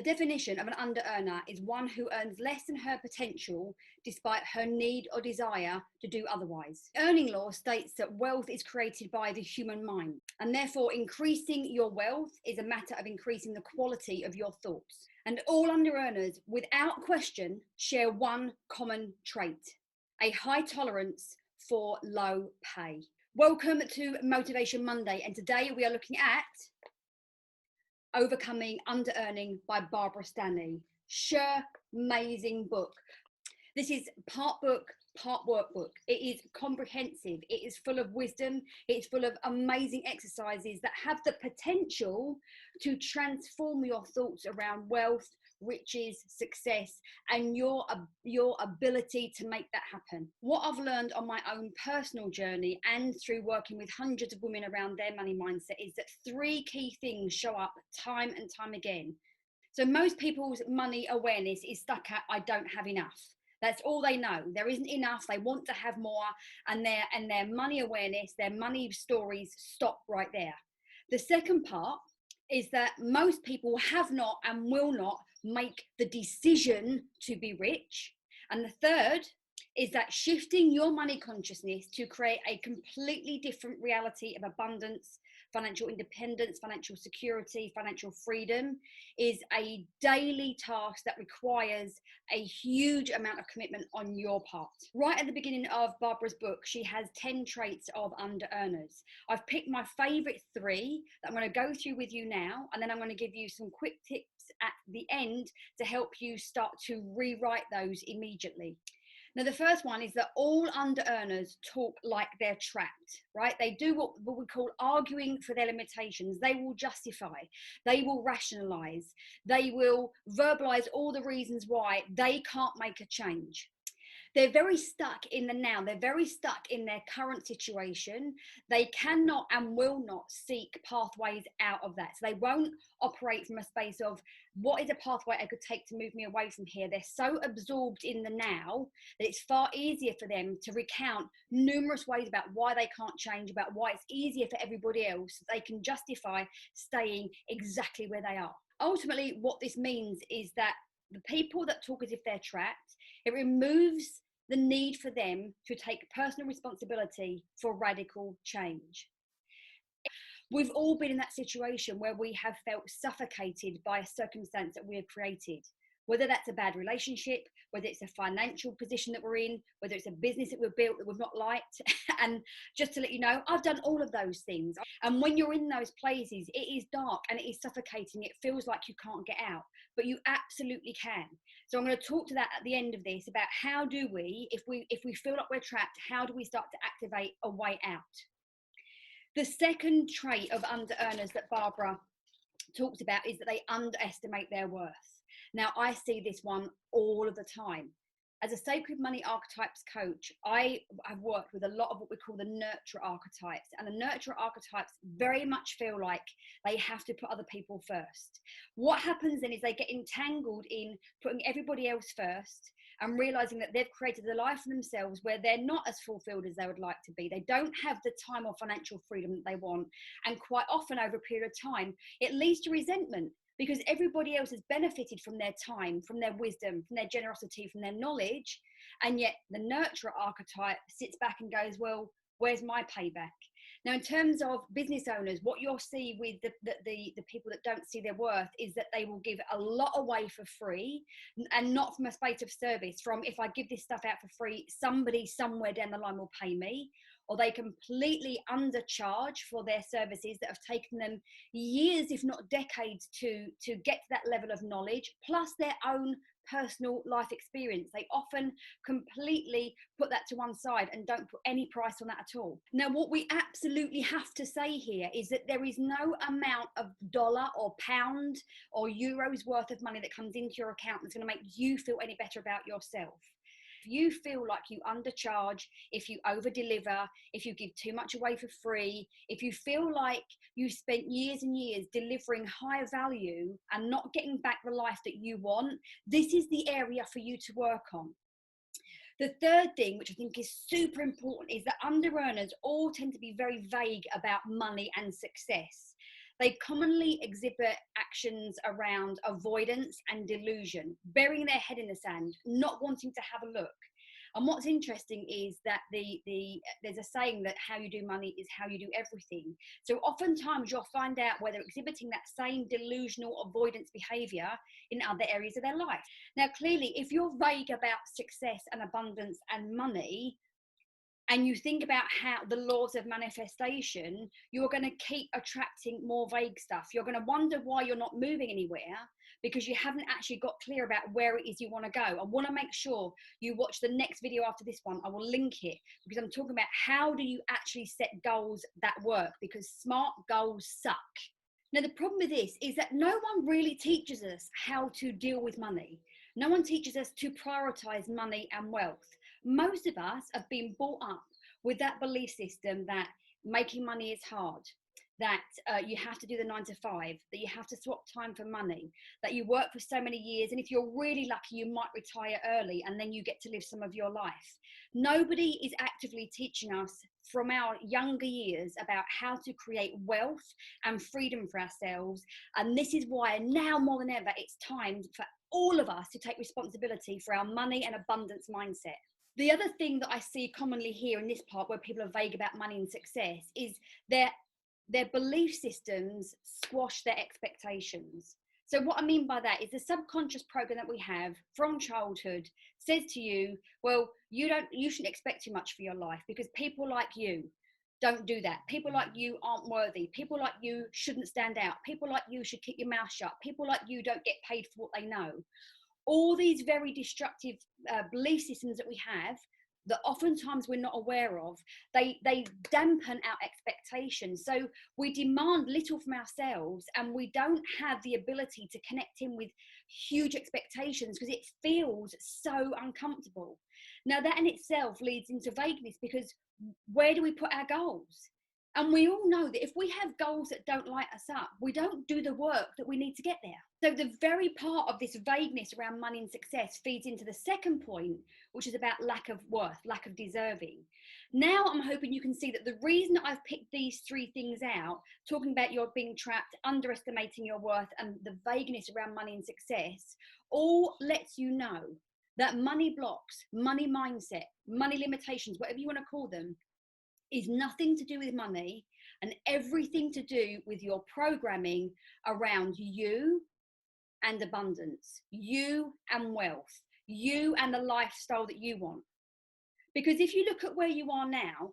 The definition of an under-earner is one who earns less than her potential despite her need or desire to do otherwise. Earning law states that wealth is created by the human mind, and therefore increasing your wealth is a matter of increasing the quality of your thoughts. And all under-earners, without question, share one common trait: a high tolerance for low pay. Welcome to Motivation Monday, and today we are looking at Overcoming Under-Earning by Barbera Stanny. Sure, amazing book. This is part book, part workbook. It is comprehensive. It is full of wisdom. It's full of amazing exercises that have the potential to transform your thoughts around wealth, riches, success, and your ability to make that happen. What I've learned on my own personal journey and through working with hundreds of women around their money mindset is that three key things show up time and time again. So most people's money awareness is stuck at, I don't have enough. That's all they know. There isn't enough. They want to have more, and their money awareness, their money stories stop right there. The second part is that most people have not and will not make the decision to be rich. And the third is that shifting your money consciousness to create a completely different reality of abundance, financial independence, financial security, financial freedom is a daily task that requires a huge amount of commitment on your part. Right at the beginning of Barbara's book, she has 10 traits of under-earners. I've picked my favorite 3 that I'm going to go through with you now, and then I'm going to give you some quick tips at the end to help you start to rewrite those immediately. Now, the first one is that all under-earners talk like they're trapped, right? They do what we call arguing for their limitations. They will justify, they will rationalize, they will verbalize all the reasons why they can't make a change. They're very stuck in the now. They're very stuck in their current situation. They cannot and will not seek pathways out of that. So they won't operate from a space of, what is a pathway I could take to move me away from here? They're so absorbed in the now that it's far easier for them to recount numerous ways about why they can't change, about why it's easier for everybody else. They can justify staying exactly where they are. Ultimately, what this means is that the people that talk as if they're trapped, it removes the need for them to take personal responsibility for radical change. We've all been in that situation where we have felt suffocated by a circumstance that we have created, whether that's a bad relationship, whether it's a financial position that we're in, whether it's a business that we've built that we've not liked. And just to let you know, I've done all of those things. And when you're in those places, it is dark and it is suffocating. It feels like you can't get out, but you absolutely can. So I'm going to talk to that at the end of this about how do we, if we feel like we're trapped, how do we start to activate a way out? The second trait of under-earners that Barbara talks about is that they underestimate their worth. Now, I see this one all of the time. As a sacred money archetypes coach, I have worked with a lot of what we call the nurturer archetypes. And the nurturer archetypes very much feel like they have to put other people first. What happens then is they get entangled in putting everybody else first and realizing that they've created a life for themselves where they're not as fulfilled as they would like to be. They don't have the time or financial freedom that they want. And quite often over a period of time, it leads to resentment, because everybody else has benefited from their time, from their wisdom, from their generosity, from their knowledge. And yet the nurturer archetype sits back and goes, well, where's my payback? Now, in terms of business owners, what you'll see with the people that don't see their worth is that they will give a lot away for free, and not from a space of service, from if I give this stuff out for free, somebody somewhere down the line will pay me. Or they completely undercharge for their services that have taken them years, if not decades, to get to that level of knowledge, plus their own personal life experience. They often completely put that to one side and don't put any price on that at all. Now, what we absolutely have to say here is that there is no amount of dollar or pound or euros worth of money that comes into your account that's going to make you feel any better about yourself. If you feel like you undercharge, if you over deliver, if you give too much away for free, if you feel like you spent years and years delivering high value and not getting back the life that you want, this is the area for you to work on. The third thing, which I think is super important, is that under-earners all tend to be very vague about money and success. They commonly exhibit actions around avoidance and delusion, burying their head in the sand, not wanting to have a look. And what's interesting is that there's a saying that how you do money is how you do everything. So oftentimes you'll find out where they're exhibiting that same delusional avoidance behavior in other areas of their life. Now, clearly, if you're vague about success and abundance and money, and you think about how the laws of manifestation, you're going to keep attracting more vague stuff. You're going to wonder why you're not moving anywhere, because you haven't actually got clear about where it is you want to go. I want to make sure you watch the next video after this one. I will link it, because I'm talking about how do you actually set goals that work, because smart goals suck. Now, the problem with this is that no one really teaches us how to deal with money. No one teaches us to prioritize money and wealth. Most of us have been brought up with that belief system that making money is hard, that you have to do the 9 to 5, that you have to swap time for money, that you work for so many years, and if you're really lucky, you might retire early and then you get to live some of your life. Nobody is actively teaching us from our younger years about how to create wealth and freedom for ourselves. And this is why now more than ever, it's time for all of us to take responsibility for our money and abundance mindset. The other thing that I see commonly here in this part, where people are vague about money and success, is their belief systems squash their expectations. So what I mean by that is the subconscious program that we have from childhood says to you, well, you shouldn't expect too much for your life, because people like you don't do that. People like you aren't worthy. People like you shouldn't stand out. People like you should keep your mouth shut. People like you don't get paid for what they know. All these very destructive belief systems that we have, that oftentimes we're not aware of, they dampen our expectations. So we demand little from ourselves, and we don't have the ability to connect in with huge expectations, because it feels so uncomfortable. Now, that in itself leads into vagueness, because where do we put our goals? And we all know that if we have goals that don't light us up, we don't do the work that we need to get there. So the very part of this vagueness around money and success feeds into the second point, which is about lack of worth, lack of deserving. Now I'm hoping you can see that the reason I've picked these three things out, talking about your being trapped, underestimating your worth, and the vagueness around money and success, all lets you know that money blocks, money mindset, money limitations, whatever you want to call them, is nothing to do with money and everything to do with your programming around you and abundance, you and wealth, you and the lifestyle that you want. Because if you look at where you are now,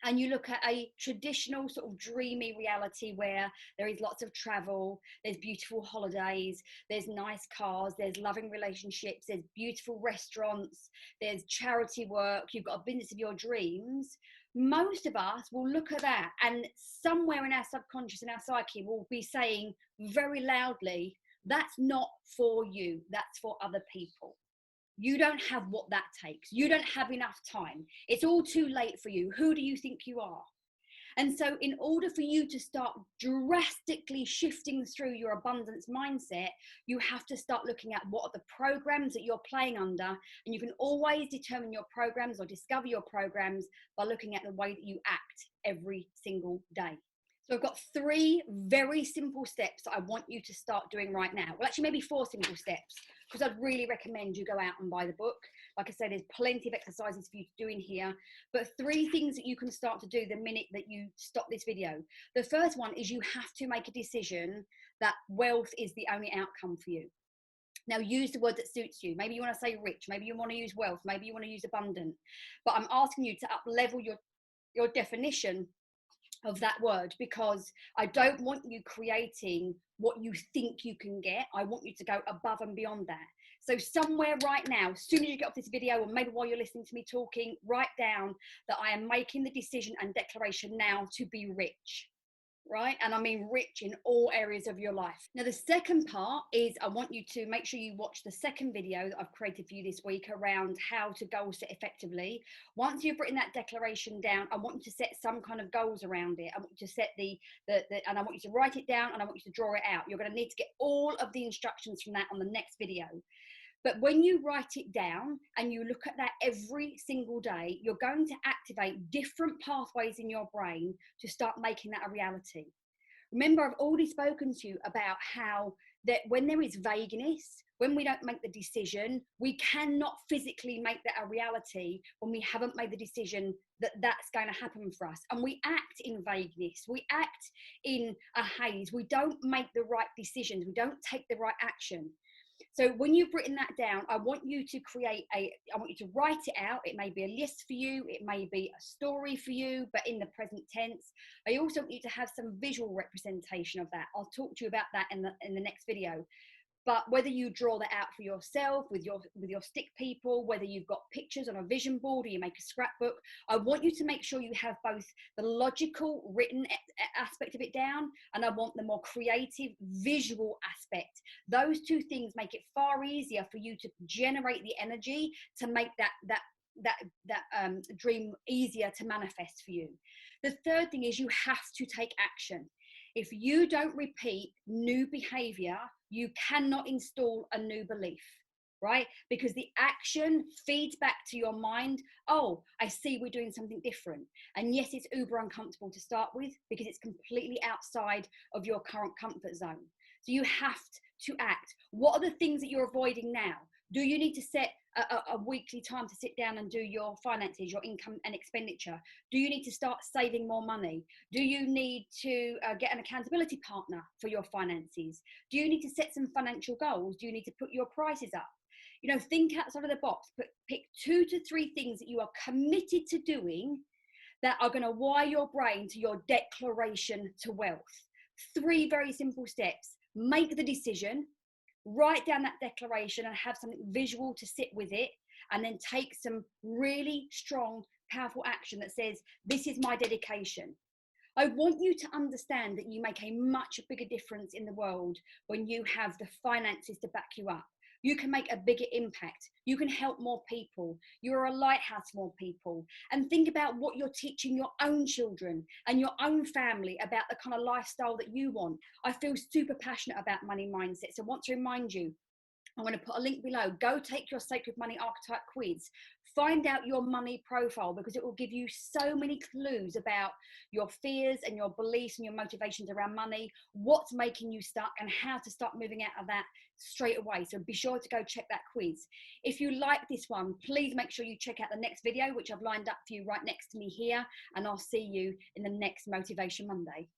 and you look at a traditional sort of dreamy reality where there is lots of travel, there's beautiful holidays, there's nice cars, there's loving relationships, there's beautiful restaurants, there's charity work, you've got a business of your dreams, most of us will look at that, and somewhere in our subconscious and our psyche will be saying very loudly, that's not for you, that's for other people. You don't have what that takes. You don't have enough time. It's all too late for you. Who do you think you are? And so in order for you to start drastically shifting through your abundance mindset, you have to start looking at what are the programs that you're playing under. And you can always determine your programs or discover your programs by looking at the way that you act every single day. So I've got 3 very simple steps that I want you to start doing right now. Well, actually maybe 4 simple steps, because I'd really recommend you go out and buy the book. Like I said, there's plenty of exercises for you to do in here, but 3 things that you can start to do the minute that you stop this video. The first one is you have to make a decision that wealth is the only outcome for you. Now, use the word that suits you. Maybe you want to say rich, maybe you want to use wealth, maybe you want to use abundant, but I'm asking you to up level your definition of that word, because I don't want you creating what you think you can get. I want you to go above and beyond that. So somewhere right now, as soon as you get off this video, or maybe while you're listening to me talking, write down that I am making the decision and declaration now to be rich. Right? And I mean rich in all areas of your life. Now, the second part is I want you to make sure you watch the second video that I've created for you this week around how to goal set effectively. Once you've written that declaration down, I want you to set some kind of goals around it. I want you to set and I want you to write it down, and I want you to draw it out. You're going to need to get all of the instructions from that on the next video. But when you write it down and you look at that every single day, you're going to activate different pathways in your brain to start making that a reality. Remember, I've already spoken to you about how that when there is vagueness, when we don't make the decision, we cannot physically make that a reality when we haven't made the decision that that's going to happen for us. And we act in vagueness, we act in a haze, we don't make the right decisions, we don't take the right action. So when you've written that down, I want you to I want you to write it out. It may be a list for you, it may be a story for you, but in the present tense. I also want you to have some visual representation of that. I'll talk to you about that in the next video. But whether you draw that out for yourself with your stick people, whether you've got pictures on a vision board or you make a scrapbook, I want you to make sure you have both the logical written aspect of it down, and I want the more creative visual aspect. Those two things make it far easier for you to generate the energy to make that dream easier to manifest for you. The third thing is you have to take action. If you don't repeat new behavior, you cannot install a new belief, right? Because the action feeds back to your mind. Oh, I see we're doing something different. And yes, it's uber uncomfortable to start with because it's completely outside of your current comfort zone. So you have to act. What are the things that you're avoiding now? Do you need to set a weekly time to sit down and do your finances, your income and expenditure? Do you need to start saving more money? Do you need to get an accountability partner for your finances? Do you need to set some financial goals? Do you need to put your prices up? You know, think outside of the box, but pick 2 to 3 things that you are committed to doing that are going to wire your brain to your declaration to wealth. 3 very simple steps. Make the decision. Write down that declaration and have something visual to sit with it, and then take some really strong, powerful action that says, this is my dedication. I want you to understand that you make a much bigger difference in the world when you have the finances to back you up. You can make a bigger impact. You can help more people. You're a lighthouse for more people. And think about what you're teaching your own children and your own family about the kind of lifestyle that you want. I feel super passionate about money mindset. So I want to remind you, I'm going to put a link below. Go take your Sacred Money Archetype quiz. Find out your money profile, because it will give you so many clues about your fears and your beliefs and your motivations around money, what's making you stuck, and how to start moving out of that straight away. So be sure to go check that quiz. If you like this one, please make sure you check out the next video, which I've lined up for you right next to me here, and I'll see you in the next Motivation Monday.